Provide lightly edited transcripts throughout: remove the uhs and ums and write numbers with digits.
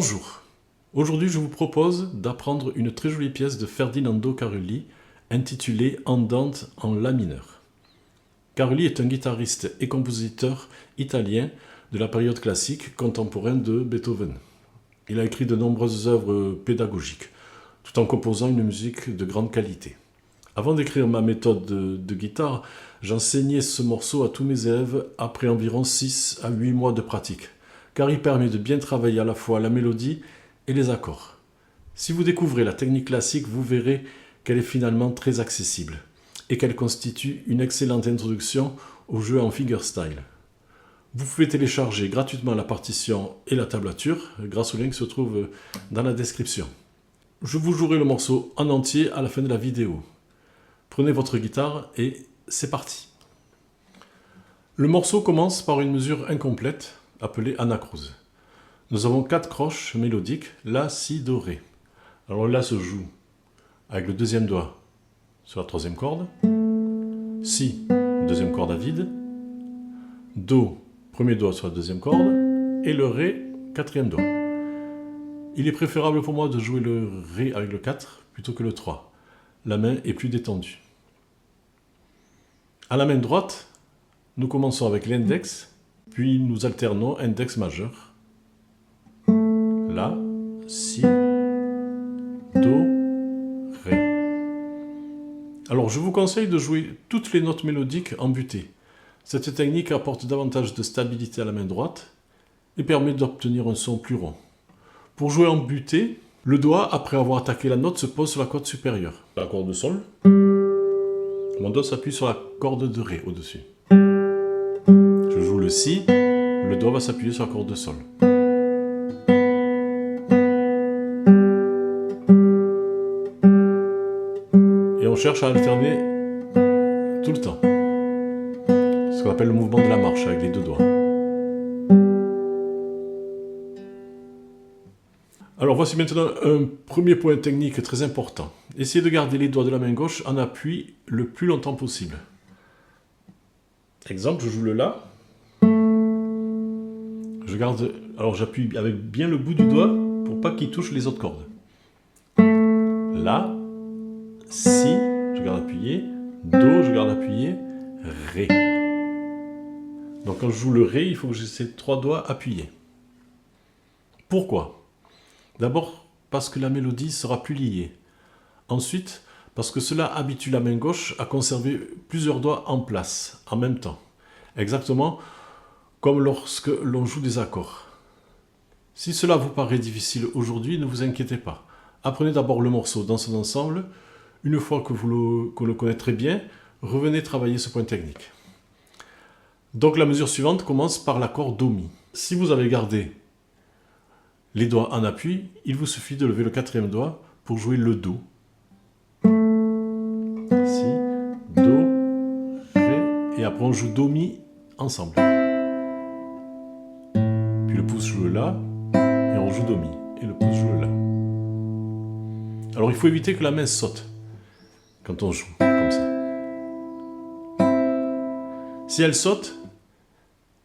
Bonjour, aujourd'hui je vous propose d'apprendre une très jolie pièce de Ferdinando Carulli intitulée Andante en La mineur. Carulli est un guitariste et compositeur italien de la période classique contemporaine de Beethoven. Il a écrit de nombreuses œuvres pédagogiques, tout en composant une musique de grande qualité. Avant d'écrire ma méthode de guitare, j'enseignais ce morceau à tous mes élèves après environ 6 à 8 mois de pratique, car il permet de bien travailler à la fois la mélodie et les accords. Si vous découvrez la technique classique, vous verrez qu'elle est finalement très accessible et qu'elle constitue une excellente introduction au jeu en fingerstyle. Vous pouvez télécharger gratuitement la partition et la tablature grâce au lien qui se trouve dans la description. Je vous jouerai le morceau en entier à la fin de la vidéo. Prenez votre guitare et c'est parti. Le morceau commence par une mesure incomplète appelée anacrouse. Nous avons 4 croches mélodiques, La, Si, Do, Ré. Alors La se joue avec le deuxième doigt sur la troisième corde, Si, deuxième corde à vide, Do, premier doigt sur la deuxième corde, et le Ré, quatrième doigt. Il est préférable pour moi de jouer le Ré avec le 4 plutôt que le 3. La main est plus détendue. À la main droite, nous commençons avec l'index, puis nous alternons index majeur, La, Si, Do, Ré. Alors je vous conseille de jouer toutes les notes mélodiques en butée. Cette technique apporte davantage de stabilité à la main droite et permet d'obtenir un son plus rond. Pour jouer en butée, le doigt, après avoir attaqué la note, se pose sur la corde supérieure. La corde de Sol. Mon doigt s'appuie sur la corde de Ré au-dessus. Je joue le Si, le doigt va s'appuyer sur la corde de Sol. Et on cherche à alterner tout le temps. Ce qu'on appelle le mouvement de la marche avec les deux doigts. Alors voici maintenant un premier point technique très important. Essayez de garder les doigts de la main gauche en appui le plus longtemps possible. Exemple, je joue le La. Alors j'appuie avec bien le bout du doigt pour pas qu'il touche les autres cordes. La, Si, je garde appuyé, Do, je garde appuyé, Ré. Donc quand je joue le Ré, il faut que j'ai ces 3 doigts appuyés. Pourquoi ? D'abord parce que la mélodie sera plus liée. Ensuite, parce que cela habitue la main gauche à conserver plusieurs doigts en place, en même temps. Exactement comme lorsque l'on joue des accords. Si cela vous paraît difficile aujourd'hui, ne vous inquiétez pas. Apprenez d'abord le morceau dans son ensemble. Une fois que vous le connaissez très bien, revenez travailler ce point technique. Donc la mesure suivante commence par l'accord Do Mi. Si vous avez gardé les doigts en appui, il vous suffit de lever le 4e doigt pour jouer le Do. Si, Do, Ré, et après on joue Do, Mi ensemble. Puis le pouce joue le La, et on joue Do, Mi, et le pouce joue le La. Alors il faut éviter que la main saute quand on joue comme ça. Si elle saute,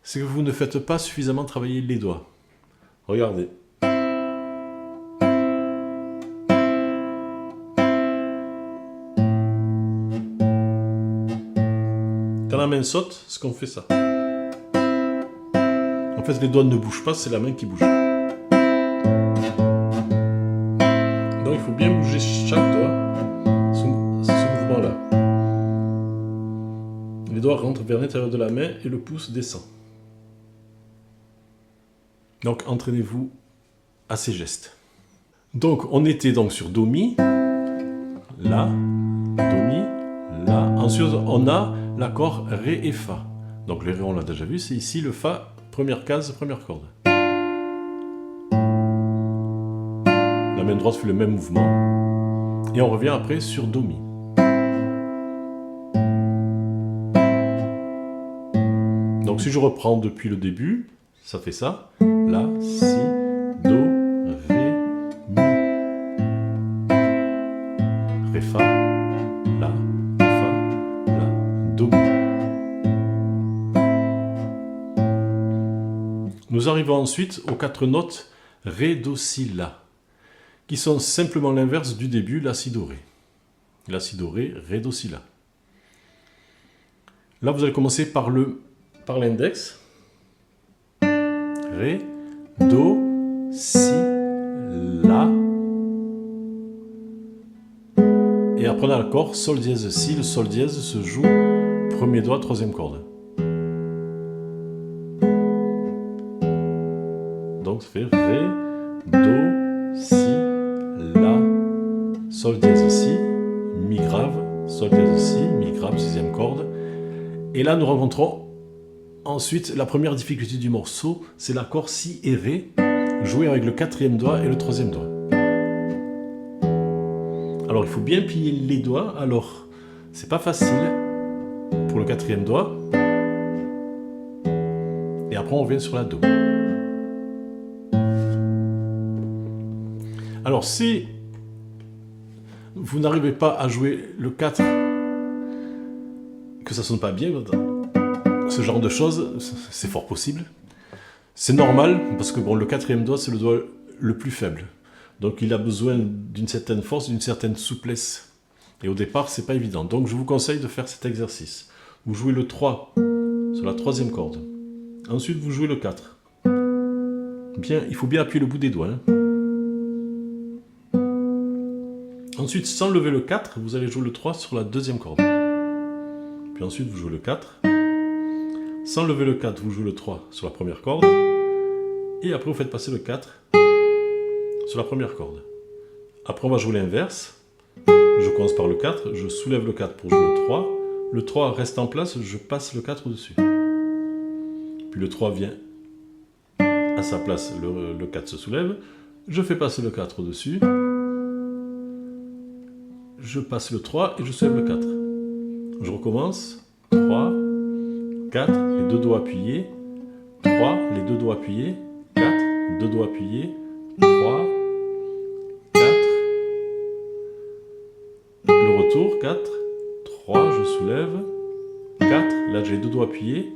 c'est que vous ne faites pas suffisamment travailler les doigts. Regardez. Quand la main saute, c'est qu'on fait ça. En fait, les doigts ne bougent pas, c'est la main qui bouge. Donc il faut bien bouger chaque doigt, ce mouvement-là. Les doigts rentrent vers l'intérieur de la main et le pouce descend. Donc entraînez-vous à ces gestes. Donc on était donc sur Do Mi, La, Do Mi, La. Ensuite on a l'accord Ré et Fa. Donc le Ré on l'a déjà vu, c'est ici le Fa, première case, première corde. La main droite fait le même mouvement. Et on revient après sur Do Mi. Donc si je reprends depuis le début, ça fait ça. La, Si, Do, Ré, Mi. Ré, Fa, La, Fa, La, Do, Mi. Nous arrivons ensuite aux 4 notes Ré, Do, Si, La, qui sont simplement l'inverse du début, La, Si, Do, Ré. La, Si, Do, Ré, Ré, Do, Si, La. Là, vous allez commencer par l'index. Ré, Do, Si, La. Et après, on a l'accord Sol dièse Si. Le Sol dièse se joue premier doigt, troisième corde. Donc, ça fait Ré, Do, Si, La, Sol dièse Si, Mi grave, Sol dièse Si, Mi grave, sixième corde. Et là, nous rencontrons ensuite la première difficulté du morceau, c'est l'accord Si et Ré, joué avec le quatrième doigt et le troisième doigt. Alors, il faut bien plier les doigts. Alors, c'est pas facile pour le quatrième doigt. Et après, on revient sur la Do. Alors, si vous n'arrivez pas à jouer le 4, que ça sonne pas bien, ce genre de choses, c'est fort possible. C'est normal, parce que bon, le quatrième doigt, c'est le doigt le plus faible. Donc il a besoin d'une certaine force, d'une certaine souplesse. Et au départ, c'est pas évident. Donc je vous conseille de faire cet exercice. Vous jouez le 3 sur la troisième corde. Ensuite, vous jouez le 4. Bien, il faut bien appuyer le bout des doigts. Ensuite, sans lever le 4, vous allez jouer le 3 sur la deuxième corde. Puis ensuite, vous jouez le 4. Sans lever le 4, vous jouez le 3 sur la première corde. Et après, vous faites passer le 4 sur la première corde. Après, on va jouer l'inverse. Je commence par le 4, je soulève le 4 pour jouer le 3. Le 3 reste en place, je passe le 4 au-dessus. Puis le 3 vient à sa place, le 4 se soulève. Je fais passer le 4 au-dessus. Je passe le 3 et je soulève le 4. Je recommence. 3, 4, les deux doigts appuyés. 3, les deux doigts appuyés. 4, deux doigts appuyés. 3, 4. Le retour, 4. 3, je soulève. 4, là j'ai les deux doigts appuyés.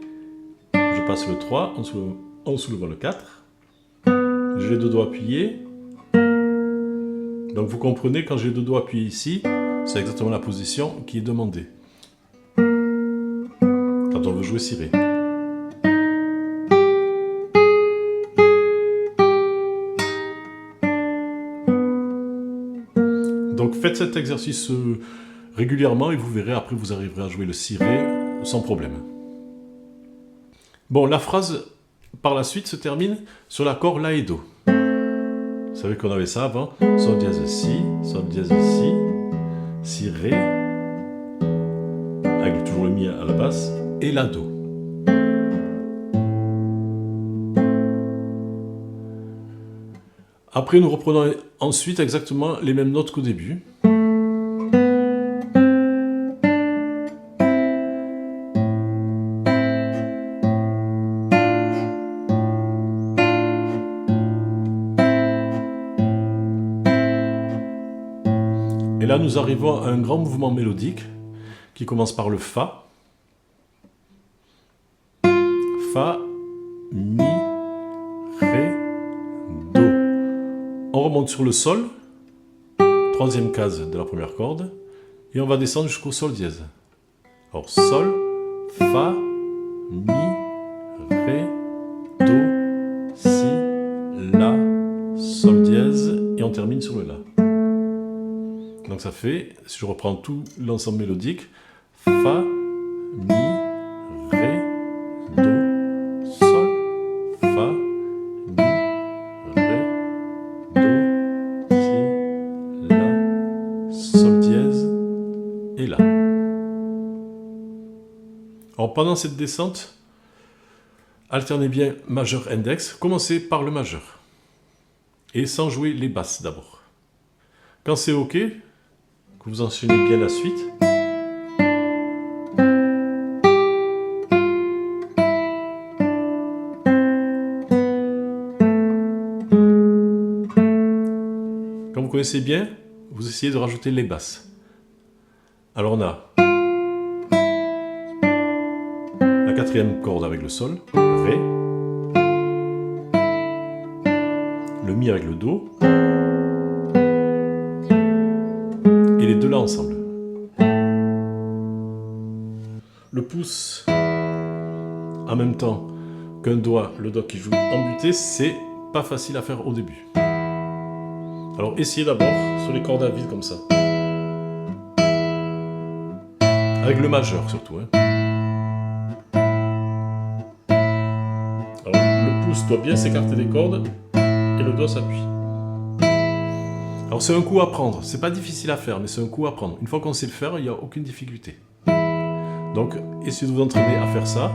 Je passe le 3 en soulevant le 4. J'ai les deux doigts appuyés. Donc vous comprenez, quand j'ai les deux doigts appuyés ici, c'est exactement la position qui est demandée. Quand on veut jouer Si Ré. Donc faites cet exercice régulièrement et vous verrez, après vous arriverez à jouer le Si Ré sans problème. Bon, la phrase par la suite se termine sur l'accord La et Do. Vous savez qu'on avait ça avant. Sol dièse Si, Sol dièse Si, Si Ré, avec toujours le Mi à la basse, et La Do. Après, nous reprenons ensuite exactement les mêmes notes qu'au début. Et là, nous arrivons à un grand mouvement mélodique qui commence par le Fa. Fa, Mi, Ré, Do. On remonte sur le Sol, troisième case de la première corde, et on va descendre jusqu'au Sol dièse. Alors Sol, Fa, Mi, Ré, Do, Si, La, Sol dièse, et on termine sur le La. Donc ça fait, si je reprends tout l'ensemble mélodique, Fa, Mi, Ré, Do, Sol, Fa, Mi, Ré, Do, Si, La, Sol dièse et La. Alors pendant cette descente, alternez bien majeur-index, commencez par le majeur. Et sans jouer les basses d'abord. Quand c'est OK, que vous enchaînez bien la suite. Quand vous connaissez bien, vous essayez de rajouter les basses. Alors on a la quatrième corde avec le Sol, Ré, le Mi Mi avec le Do, et les deux là ensemble. Le pouce, en même temps qu'un doigt, le doigt qui joue embuté, c'est pas facile à faire au début. Alors essayez d'abord sur les cordes à vide comme ça. Avec le majeur surtout. Alors le pouce doit bien s'écarter des cordes et le doigt s'appuie. Alors c'est un coup à prendre, c'est pas difficile à faire, mais c'est un coup à prendre. Une fois qu'on sait le faire, il n'y a aucune difficulté. Donc essayez de vous entraîner à faire ça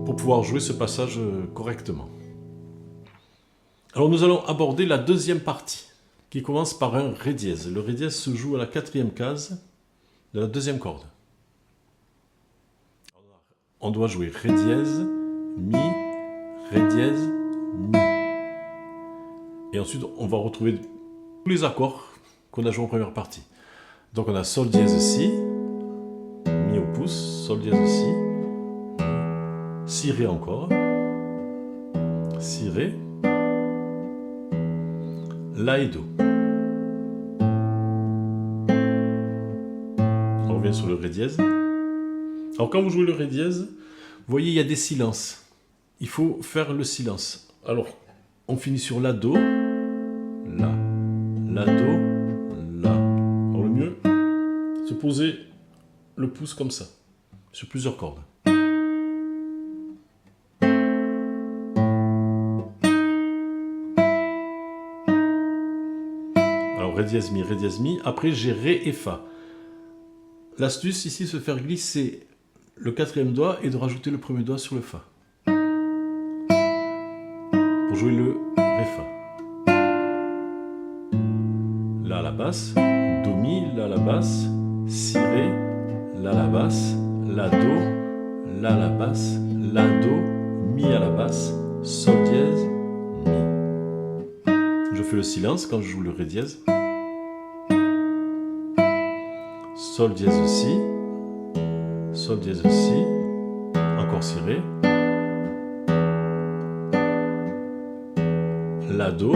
pour pouvoir jouer ce passage correctement. Alors nous allons aborder la deuxième partie, qui commence par un Ré dièse. Le Ré dièse se joue à la 4e case de la 2e corde. On doit jouer Ré dièse, Mi, Ré dièse, Mi. Et ensuite on va retrouver tous les accords qu'on a joués en première partie. Donc on a Sol dièse Si, Mi au pouce, Sol dièse Si, Si Ré encore, Si Ré, La et Do. On revient sur le Ré dièse. Alors quand vous jouez le Ré dièse, vous voyez il y a des silences. Il faut faire le silence. Alors on finit sur La Do, La, La Do, La. Alors le mieux, c'est poser le pouce comme ça, sur plusieurs cordes. Ré dièse mi, Ré dièse mi. Après, j'ai Ré et Fa. L'astuce ici, c'est de faire glisser le 4e doigt et de rajouter le 1er doigt sur le Fa. Pour jouer le Ré Fa. La à la basse, Do mi, La à la basse, Si Ré, La à la basse, La Do, La à la basse, La Do, Mi à la basse, Sol dièse, Mi. Je fais le silence quand je joue le Ré dièse. Sol dièse Si, Sol dièse Si, encore Si Ré, La Do,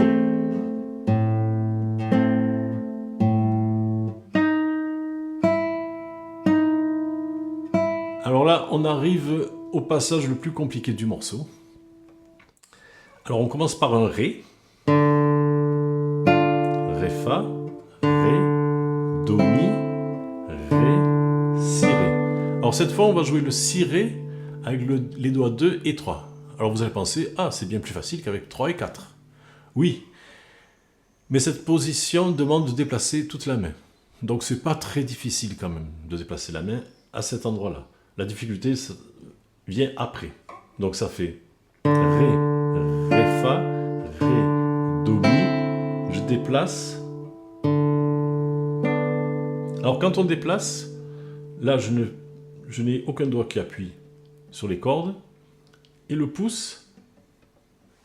alors là on arrive au passage le plus compliqué du morceau. Alors on commence par un Ré, Ré Fa, Ré, Do Mi, Ré, Si Ré. Alors cette fois, on va jouer le Si Ré avec les doigts 2 et 3. Alors vous allez penser, ah, c'est bien plus facile qu'avec 3 et 4. Oui, mais cette position demande de déplacer toute la main. Donc c'est pas très difficile quand même de déplacer la main à cet endroit-là. La difficulté ça vient après. Donc ça fait Ré, Ré Fa, Ré, Do Mi. Je déplace. Alors quand on déplace, là je n'ai aucun doigt qui appuie sur les cordes, et le pouce,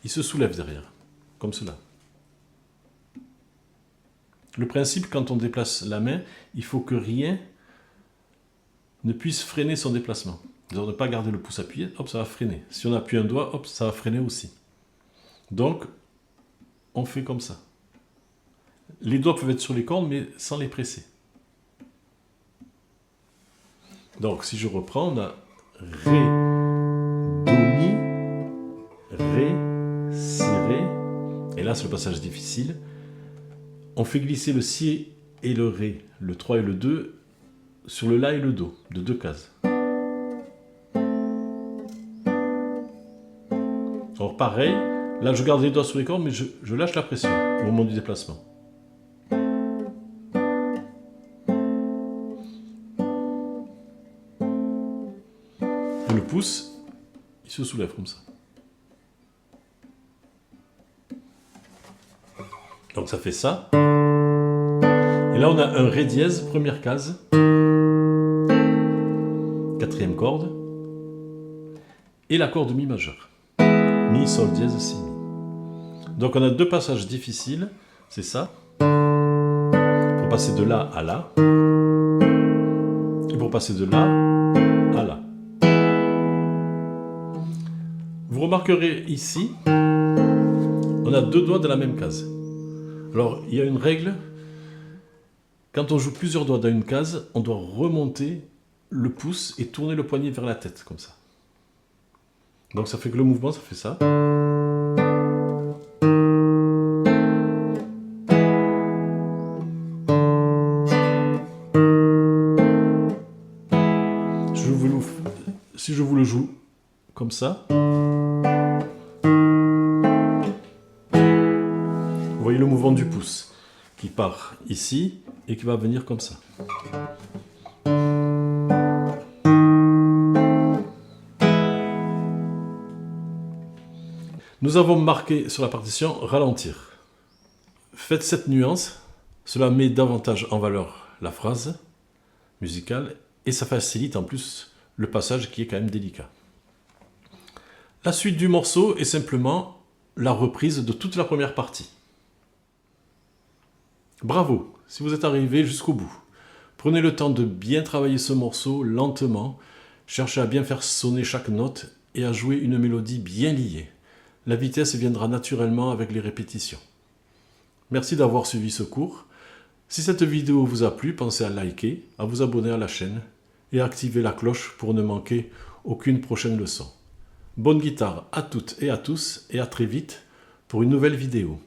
il se soulève derrière, comme cela. Le principe, quand on déplace la main, il faut que rien ne puisse freiner son déplacement. Donc ne pas garder le pouce appuyé, hop, ça va freiner. Si on appuie un doigt, hop, ça va freiner aussi. Donc, on fait comme ça. Les doigts peuvent être sur les cordes, mais sans les presser. Donc, si je reprends, on a Ré, Do, Mi, Ré, Si, Ré. Et là, c'est le passage difficile. On fait glisser le Si et le Ré, le 3 et le 2, sur le La et le Do, de 2 cases. Alors pareil, là je garde les doigts sur les cordes, mais je lâche la pression au moment du déplacement. Et le pouce, il se soulève comme ça. Donc ça fait ça. Et là on a un Ré dièse, première case, 4e corde, et l'accord de Mi majeur. Mi, Sol dièse, Si, Mi. Donc on a 2 passages difficiles, c'est ça. Pour passer de La à La. Et pour passer de La à La. Vous remarquerez ici on a deux doigts de la même case. Alors, il y a une règle. Quand on joue plusieurs doigts dans une case, on doit remonter le pouce et tourner le poignet vers la tête, comme ça. Donc ça fait que le mouvement, ça fait ça. Si je vous le joue comme ça, vous voyez le mouvement du pouce qui part ici et qui va venir comme ça. Nous avons marqué sur la partition ralentir. Faites cette nuance, cela met davantage en valeur la phrase musicale et ça facilite en plus le passage qui est quand même délicat. La suite du morceau est simplement la reprise de toute la première partie. Bravo, si vous êtes arrivé jusqu'au bout. Prenez le temps de bien travailler ce morceau lentement, cherchez à bien faire sonner chaque note et à jouer une mélodie bien liée. La vitesse viendra naturellement avec les répétitions. Merci d'avoir suivi ce cours. Si cette vidéo vous a plu, pensez à liker, à vous abonner à la chaîne et à activer la cloche pour ne manquer aucune prochaine leçon. Bonne guitare à toutes et à tous et à très vite pour une nouvelle vidéo.